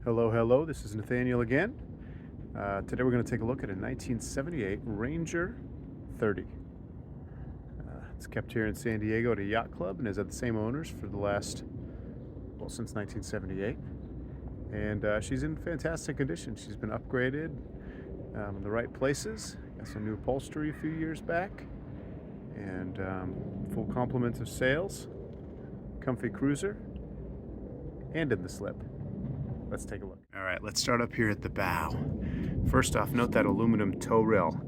Hello, hello, this is Nathaniel again. Today we're going to take a look at a 1978 Ranger 30. It's kept here in San Diego at a yacht club and has had the same owners for the last, since 1978. And she's in fantastic condition. She's been upgraded in the right places. Got some new upholstery a few years back. And full complement of sails, comfy cruiser, and in the slip. Let's take a look. All right, let's start up here at the bow. First off, note that aluminum tow rail.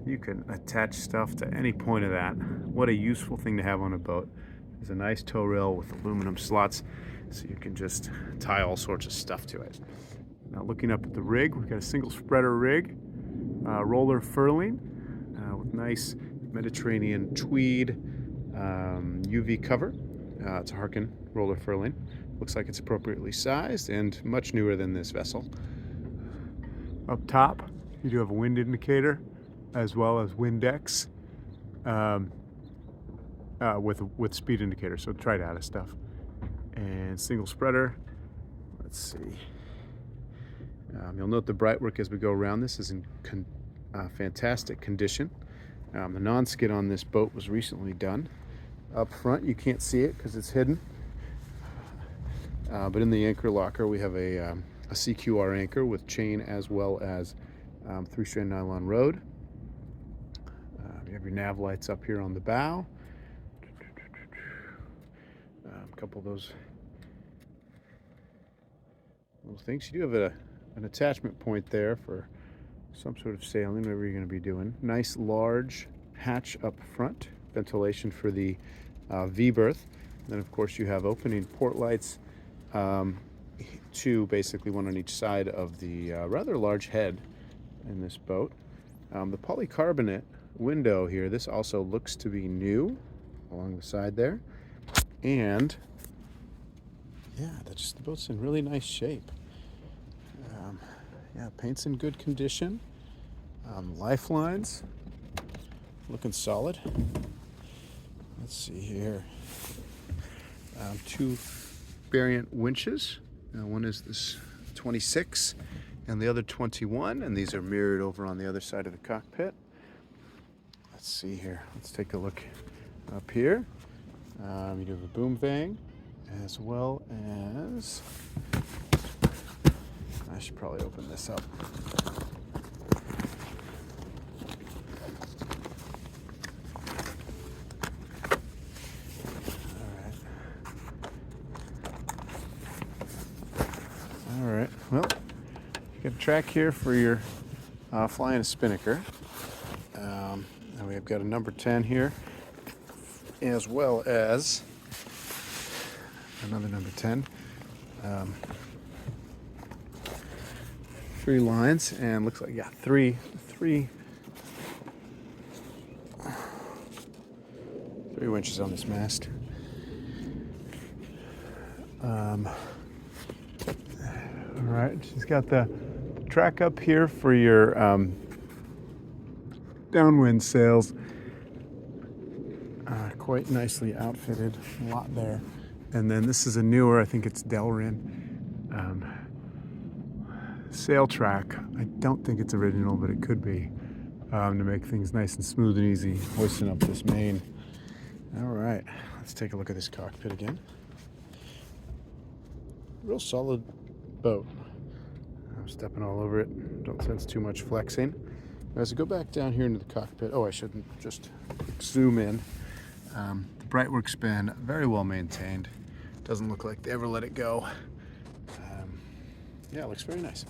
You can attach stuff to any point of that. What a useful thing to have on a boat. There's a nice tow rail with aluminum slots, so you can just tie all sorts of stuff to it. Now looking up at the rig, we've got a single spreader rig, roller furling with nice Mediterranean tweed UV cover. It's a Harkin roller furling. Looks like it's appropriately sized and much newer than this vessel. Up top, you do have a wind indicator as well as Windex with speed indicator, so try data stuff. And single spreader. Let's see. You'll note the bright work as we go around. This is in fantastic condition. The non-skid on this boat was recently done. Up front, you can't see it because it's hidden. But in the anchor locker, we have a CQR anchor with chain as well as 3-strand nylon rode. You have your nav lights up here on the bow. A couple of those little things. You do have an attachment point there for some sort of sailing, whatever you're going to be doing. Nice large hatch up front, ventilation for the V-berth. Then, of course, you have opening port lights. Two, basically one on each side of the rather large head in this boat. The polycarbonate window here, this also looks to be new along the side there. And yeah, the boat's in really nice shape. Yeah, paint's in good condition. Lifelines looking solid. Let's see here. Two variant winches. One is this 26 and the other 21, and these are mirrored over on the other side of the cockpit. Let's see here. Let's take a look up here. You do have a boom vang as well as, I should probably open this up. All right, well, you got a track here for your flying a spinnaker. And we've got a number 10 here, as well as another number 10. 3 lines, and looks like, yeah, three winches on this mast. All right, she's got the track up here for your downwind sails. Quite nicely outfitted, a lot there. And then this is a newer, I think it's Delrin sail track. I don't think it's original, but it could be, to make things nice and smooth and easy hoisting up this main. All right, let's take a look at this cockpit again. Real solid boat. I'm stepping all over it. Don't sense too much flexing. As I go back down here into the cockpit, I shouldn't just zoom in. The brightwork's been very well maintained. Doesn't look like they ever let it go. Yeah, it looks very nice.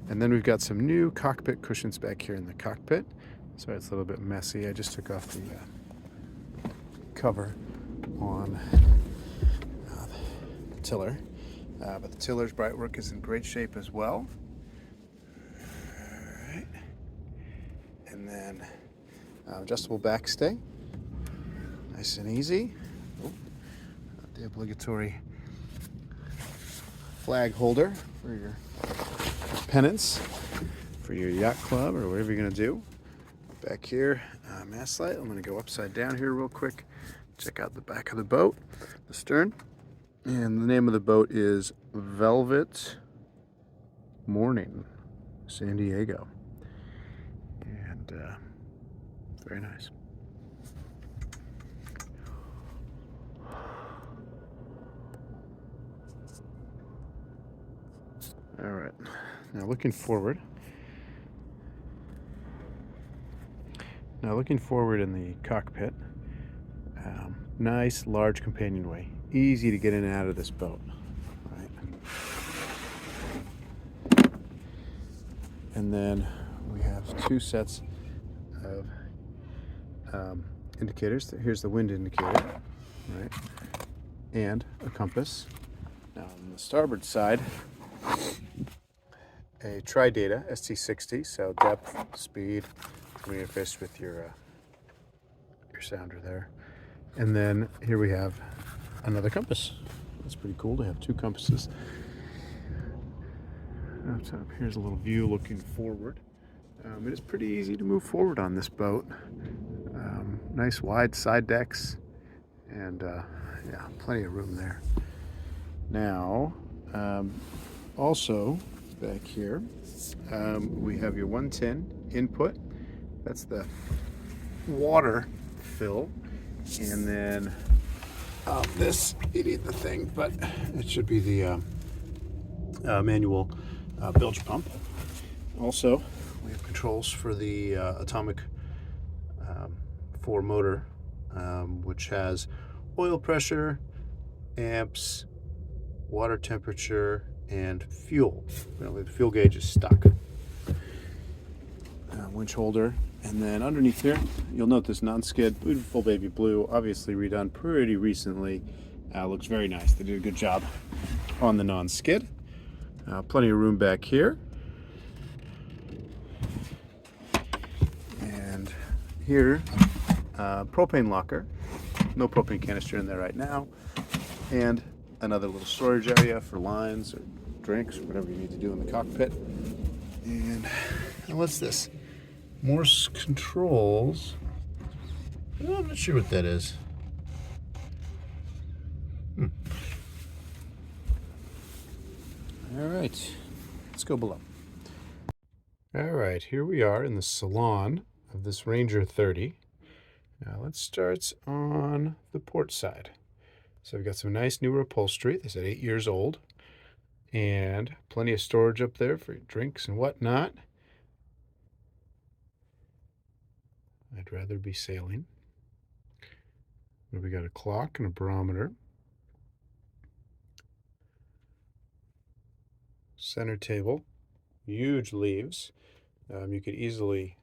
And then we've got some new cockpit cushions back here in the cockpit. Sorry, it's a little bit messy. I just took off the cover on the tiller. But the tiller's brightwork is in great shape as well. All right. And then adjustable backstay. Nice and easy. The obligatory flag holder for your pennants, for your yacht club, or whatever you're going to do. Back here, mast light. I'm going to go upside down here real quick. Check out the back of the boat, the stern. And the name of the boat is Velvet morning, San Diego. And very nice. All right, now looking forward. In the cockpit, nice large companionway, easy to get in and out of this boat, right? And then we have two sets of indicators. Here's the wind indicator, right? And a compass. Now on the starboard side, a tri-data ST60, so depth, speed, we interface with your sounder there. And then here we have another compass. It's pretty cool to have two compasses. Up top, here's a little view looking forward. It is pretty easy to move forward on this boat. Nice wide side decks, and yeah, plenty of room there. Now, also back here, we have your 110 input. That's the water fill, and then this, you need the thing, but it should be the manual bilge pump. Also, we have controls for the atomic 4 motor, which has oil pressure, amps, water temperature, and fuel. Well, the fuel gauge is stuck. Winch holder, and then underneath here, you'll note this non-skid, beautiful baby blue, obviously redone pretty recently. Looks very nice. They did a good job on the non-skid. Plenty of room back here. And here, propane locker. No propane canister in there right now. And another little storage area for lines or drinks or whatever you need to do in the cockpit. And what's this? Morse controls. Oh, I'm not sure what that is. All right, let's go below. All right, here we are in the salon of this Ranger 30. Now let's start on the port side. So we've got some nice newer upholstery. They said 8 years old, and plenty of storage up there for drinks and whatnot. I'd rather be sailing. We got a clock and a barometer. Center table, huge leaves. You could easily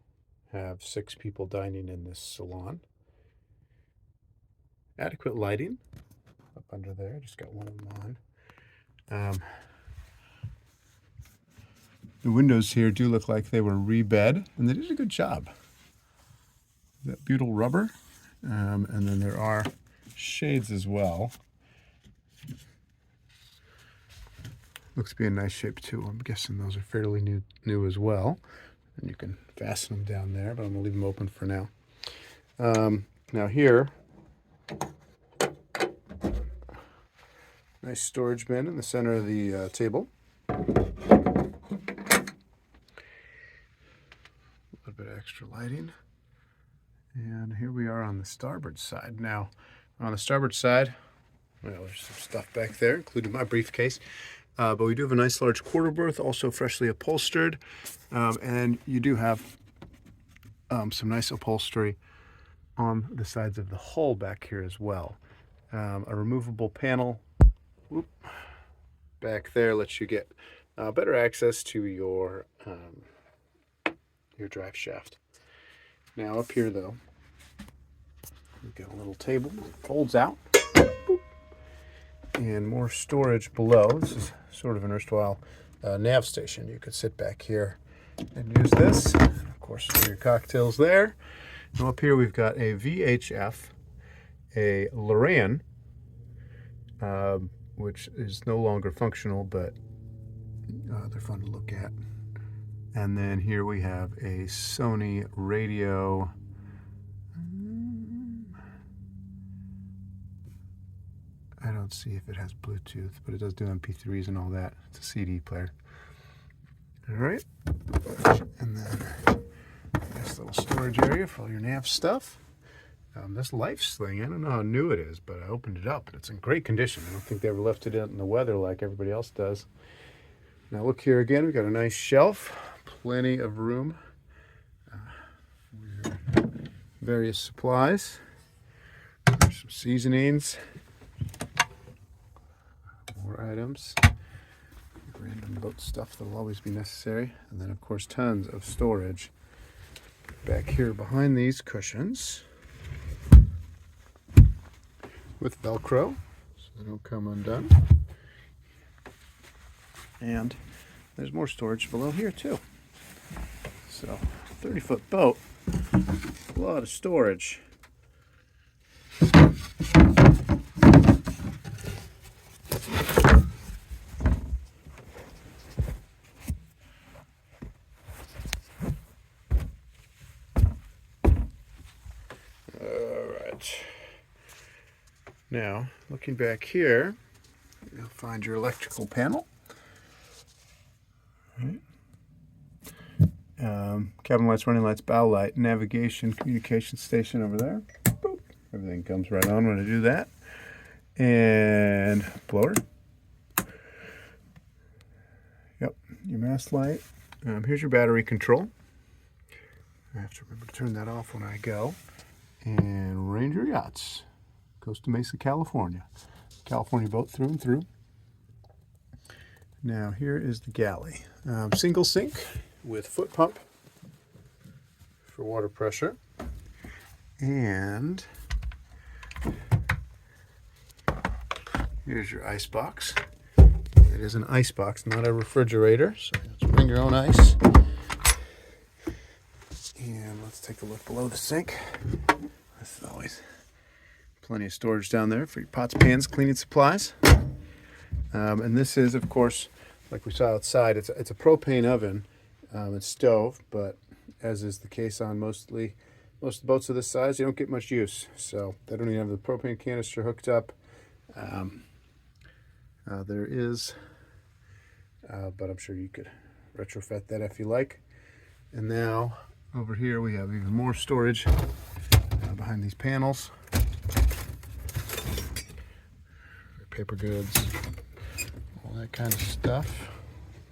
have 6 people dining in this salon. Adequate lighting up under there. Just got one of them on. The windows here do look like they were rebed, and they did a good job. That butyl rubber, and then there are shades as well. Looks to be in nice shape too. I'm guessing those are fairly new as well. And you can fasten them down there, but I'm gonna leave them open for now. Now here, nice storage bin in the center of the table. A little bit of extra lighting. And here we are on the starboard side. Now, on the starboard side, well, there's some stuff back there, including my briefcase. But we do have a nice large quarter berth, also freshly upholstered. And you do have some nice upholstery on the sides of the hull back here as well. A removable panel back there lets you get better access to your drive shaft. Now up here though, we've got a little table that folds out. And more storage below. This is sort of an erstwhile nav station. You could sit back here and use this. Of course, for your cocktails there. And up here we've got a VHF, a Loran, which is no longer functional, but they're fun to look at. And then here we have a Sony radio. I don't see if it has Bluetooth, but it does do MP3s and all that. It's a CD player. All right. And then nice little storage area for all your nav stuff. This life sling, I don't know how new it is, but I opened it up and it's in great condition. I don't think they ever left it out in the weather like everybody else does. Now look here again, we've got a nice shelf, plenty of room for your various supplies. There's some seasonings, more items, random boat stuff that'll always be necessary, and then of course tons of storage back here behind these cushions with Velcro so they don't come undone. And there's more storage below here too. So 30-foot boat, a lot of storage. Now, looking back here, you'll find your electrical panel. Right. Cabin lights, running lights, bow light, navigation, communication station over there. Boop. Everything comes right on when I do that. And blower. Yep, your mast light. Here's your battery control. I have to remember to turn that off when I go. And Ranger Yachts. Costa Mesa, California. California boat through and through. Now here is the galley. Single sink with foot pump for water pressure. And here's your ice box. It is an ice box, not a refrigerator, so you have to bring your own ice. And let's take a look below the sink. This is always plenty of storage down there for your pots, pans, cleaning supplies. And this is, of course, like we saw outside, it's a propane oven. It's stove, but as is the case on most of the boats of this size, you don't get much use. So they don't even have the propane canister hooked up. There is, but I'm sure you could retrofit that if you like. And now over here we have even more storage behind these panels. Paper goods, all that kind of stuff.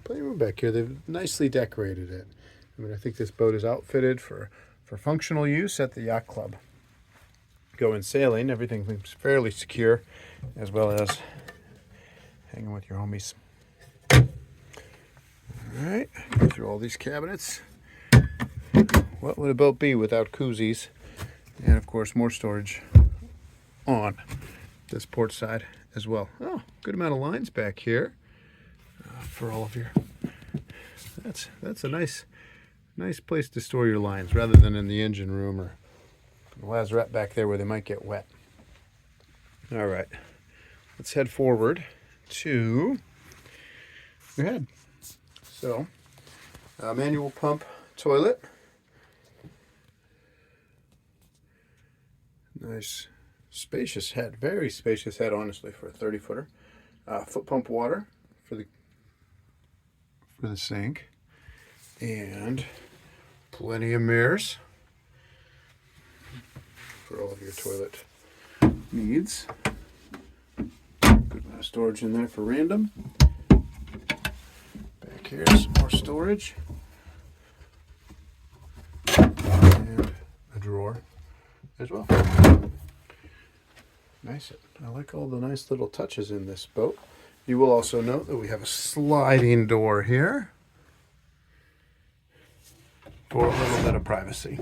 Plenty of room back here. They've nicely decorated it. I mean, I think this boat is outfitted for functional use at the Yacht Club. Go in sailing, everything seems fairly secure, as well as hanging with your homies. All right, go through all these cabinets. What would a boat be without koozies? And of course, more storage on this port side as well. Oh, good amount of lines back here for all of your. That's a nice place to store your lines rather than in the engine room or the lazarette back there where they might get wet. All right, let's head forward to your head. So, manual pump toilet. Nice. Spacious head, very spacious head, honestly, for a 30-footer. Foot pump water for the sink, and plenty of mirrors for all of your toilet needs. Good amount of storage in there for random. Back here, some more storage, and a drawer as well. Nice. I like all the nice little touches in this boat. You will also note that we have a sliding door here for a little bit of privacy.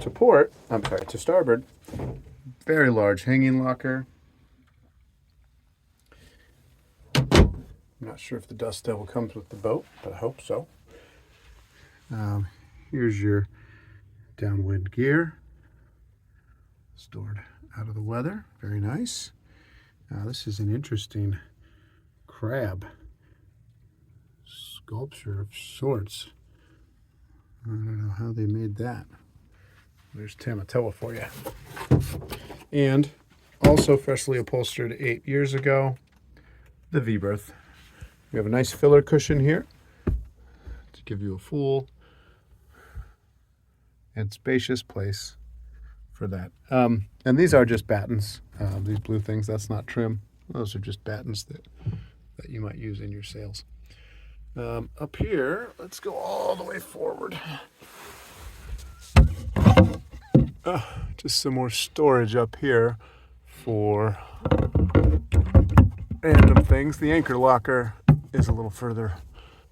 To starboard, very large hanging locker. I'm not sure if the Dust Devil comes with the boat, but I hope so. Here's your downwind gear. Stored out of the weather. Very nice. Now this is an interesting crab sculpture of sorts. I don't know how they made that. There's Tamatoa for you. And also freshly upholstered 8 years ago, the V-berth. We have a nice filler cushion here to give you a full and spacious place for that. And these are just battens. These blue things, that's not trim. Those are just battens that you might use in your sails. Up here, let's go all the way forward. Just some more storage up here for random things. The anchor locker is a little further.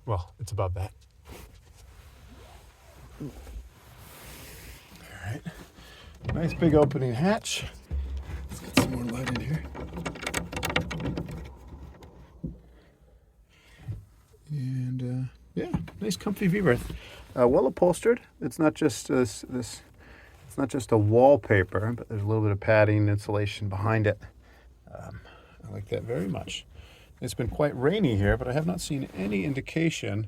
Well, it's above that. All right. Nice big opening hatch. Let's get some more light in here. And yeah, nice comfy V-berth. Well upholstered. It's not just this. It's not just a wallpaper, but there's a little bit of padding, insulation behind it. I like that very much. It's been quite rainy here, but I have not seen any indication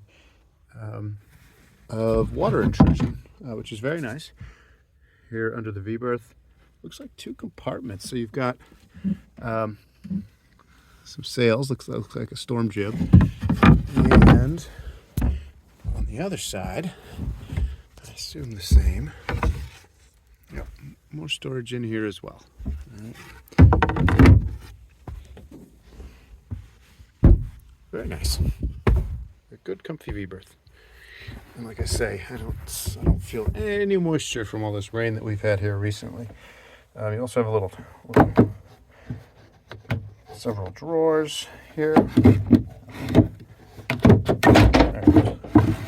of water intrusion, which is very nice. Here under the V-berth, looks like 2 compartments. So you've got some sails, looks like a storm jib. And on the other side, I assume the same. Yep, more storage in here as well. All right. Very nice. A good comfy V-berth. And like I say, I don't feel any moisture from all this rain that we've had here recently. You also have a little several drawers here.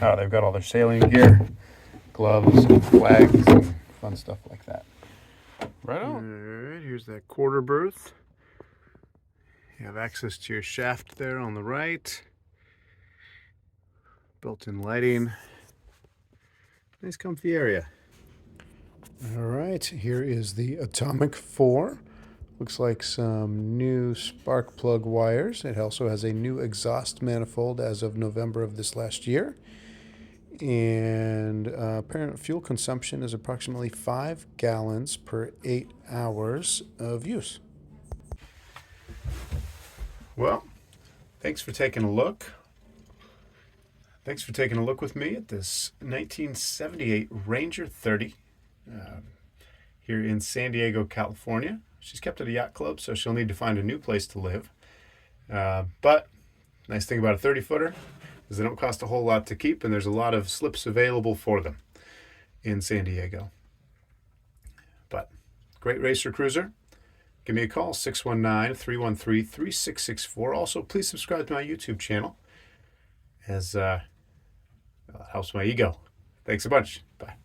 Oh, they've got all their sailing gear, gloves, and flags, and fun stuff like that. Right on. All right, here's that quarter berth. You have access to your shaft there on the right. Built-in lighting. Nice comfy area. All right, here is the Atomic 4. Looks like some new spark plug wires. It also has a new exhaust manifold as of November of this last year. And apparent fuel consumption is approximately 5 gallons per 8 hours of use. Well, thanks for taking a look. Thanks for taking a look with me at this 1978 Ranger 30 here in San Diego, California. She's kept at a yacht club, so she'll need to find a new place to live. But nice thing about a 30-footer is they don't cost a whole lot to keep, and there's a lot of slips available for them in San Diego. But great racer cruiser. Give me a call, 619-313-3664. Also, please subscribe to my YouTube channel, as it helps my ego. Thanks a bunch. Bye.